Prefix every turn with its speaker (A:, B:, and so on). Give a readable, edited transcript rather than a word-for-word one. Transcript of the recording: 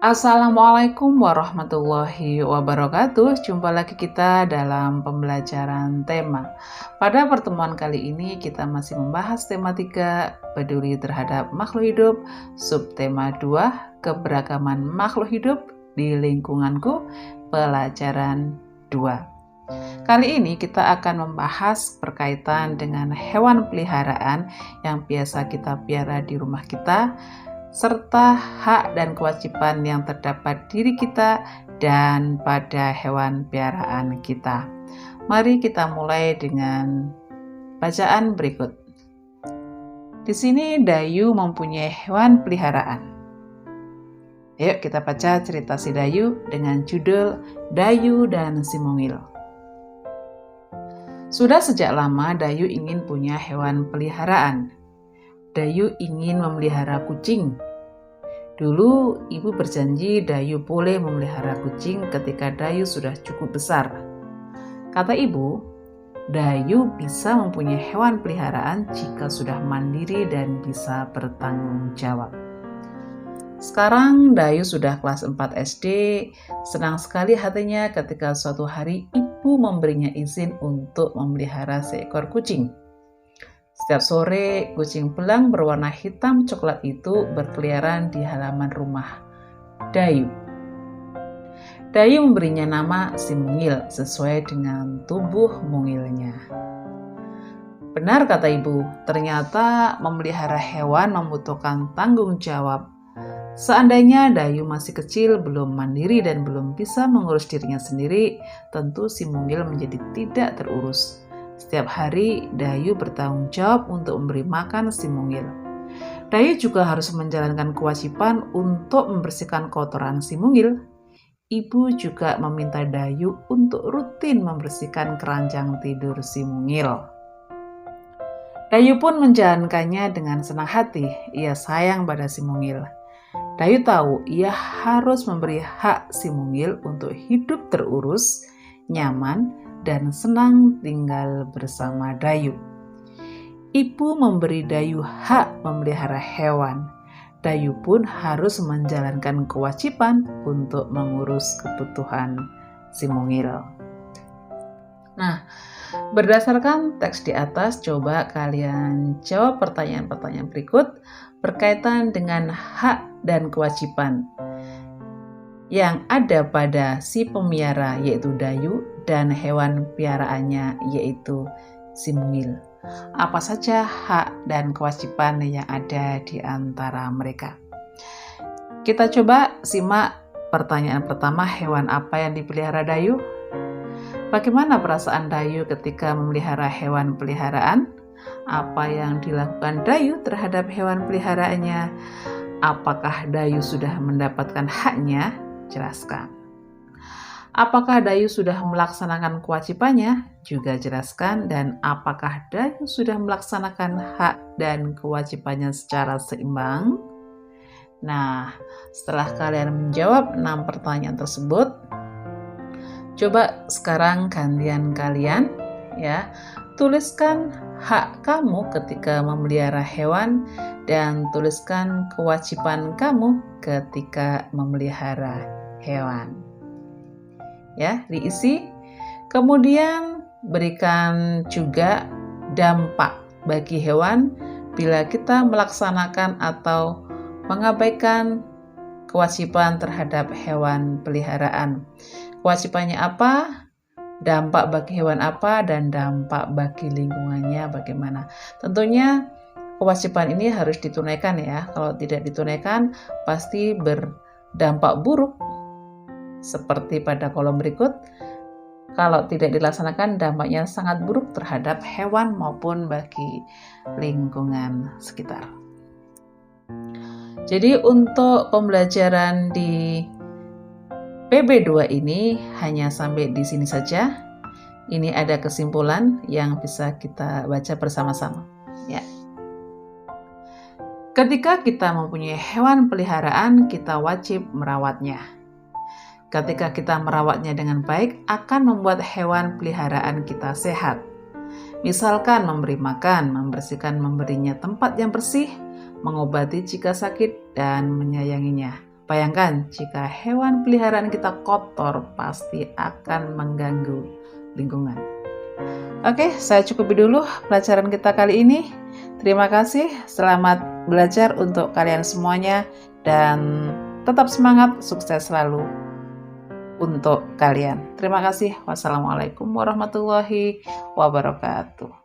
A: Assalamualaikum warahmatullahi wabarakatuh. Jumpa lagi kita dalam pembelajaran tema. Pada pertemuan kali ini kita masih membahas tema 3, peduli terhadap makhluk hidup, subtema 2, keberagaman makhluk hidup di lingkunganku, pelajaran 2. Kali ini kita akan membahas berkaitan dengan hewan peliharaan yang biasa kita piara di rumah kita, serta hak dan kewajiban yang terdapat diri kita dan pada hewan piaraan kita. Mari kita mulai dengan bacaan berikut. Di sini Dayu mempunyai hewan peliharaan. Yuk kita baca cerita si Dayu dengan judul Dayu dan si Mungil. Sudah sejak lama Dayu ingin punya hewan peliharaan. Dayu ingin memelihara kucing. Dulu ibu berjanji Dayu boleh memelihara kucing ketika Dayu sudah cukup besar. Kata ibu, Dayu bisa mempunyai hewan peliharaan jika sudah mandiri dan bisa bertanggung jawab. Sekarang Dayu sudah kelas 4 SD, senang sekali hatinya ketika suatu hari ibu memberinya izin untuk memelihara seekor kucing. Setiap sore, kucing belang berwarna hitam coklat itu berkeliaran di halaman rumah Dayu. Dayu memberinya nama si Mungil sesuai dengan tubuh mungilnya. Benar kata ibu, ternyata memelihara hewan membutuhkan tanggung jawab. Seandainya Dayu masih kecil, belum mandiri dan belum bisa mengurus dirinya sendiri, tentu si Mungil menjadi tidak terurus. Setiap hari, Dayu bertanggung jawab untuk memberi makan si Mungil. Dayu juga harus menjalankan kewajiban untuk membersihkan kotoran si Mungil. Ibu juga meminta Dayu untuk rutin membersihkan keranjang tidur si Mungil. Dayu pun menjalankannya dengan senang hati. Ia sayang pada si Mungil. Dayu tahu ia harus memberi hak si Mungil untuk hidup terurus, nyaman, dan senang tinggal bersama Dayu. Ibu memberi Dayu hak memelihara hewan. Dayu pun harus menjalankan kewajiban untuk mengurus kebutuhan si Mungil. Nah, berdasarkan teks di atas, coba kalian jawab pertanyaan-pertanyaan berikut berkaitan dengan hak dan kewajiban yang ada pada si pemiara yaitu Dayu dan hewan piaraannya yaitu si Mungil. Apa saja hak dan kewajiban yang ada di antara mereka? Kita coba simak pertanyaan pertama, hewan apa yang dipelihara Dayu? Bagaimana perasaan Dayu ketika memelihara hewan peliharaan? Apa yang dilakukan Dayu terhadap hewan peliharaannya? Apakah Dayu sudah mendapatkan haknya? Jelaskan. Apakah Dayu sudah melaksanakan kewajibannya? Juga jelaskan. Dan apakah Dayu sudah melaksanakan hak dan kewajibannya secara seimbang? Nah, setelah kalian menjawab 6 pertanyaan tersebut, coba sekarang gantian kalian ya, tuliskan hak kamu ketika memelihara hewan dan tuliskan kewajiban kamu ketika memelihara hewan. Ya, diisi. Kemudian berikan juga dampak bagi hewan bila kita melaksanakan atau mengabaikan kewajiban terhadap hewan peliharaan. Kewajibannya apa? Dampak bagi hewan apa? Dan dampak bagi lingkungannya bagaimana? Tentunya kewajiban ini harus ditunaikan ya. Kalau tidak ditunaikan pasti berdampak buruk. Seperti pada kolom berikut, kalau tidak dilaksanakan dampaknya sangat buruk terhadap hewan maupun bagi lingkungan sekitar. Jadi untuk pembelajaran di PB2 ini hanya sampai di sini saja. Ini ada kesimpulan yang bisa kita baca bersama-sama. Ya. Ketika kita mempunyai hewan peliharaan, kita wajib merawatnya. Ketika kita merawatnya dengan baik, akan membuat hewan peliharaan kita sehat. Misalkan memberi makan, membersihkan memberinya tempat yang bersih, mengobati jika sakit, dan menyayanginya. Bayangkan jika hewan peliharaan kita kotor, pasti akan mengganggu lingkungan. Oke, saya cukupi dulu pelajaran kita kali ini. Terima kasih, selamat belajar untuk kalian semuanya, dan tetap semangat, sukses selalu untuk kalian. Terima kasih. Wassalamualaikum warahmatullahi wabarakatuh.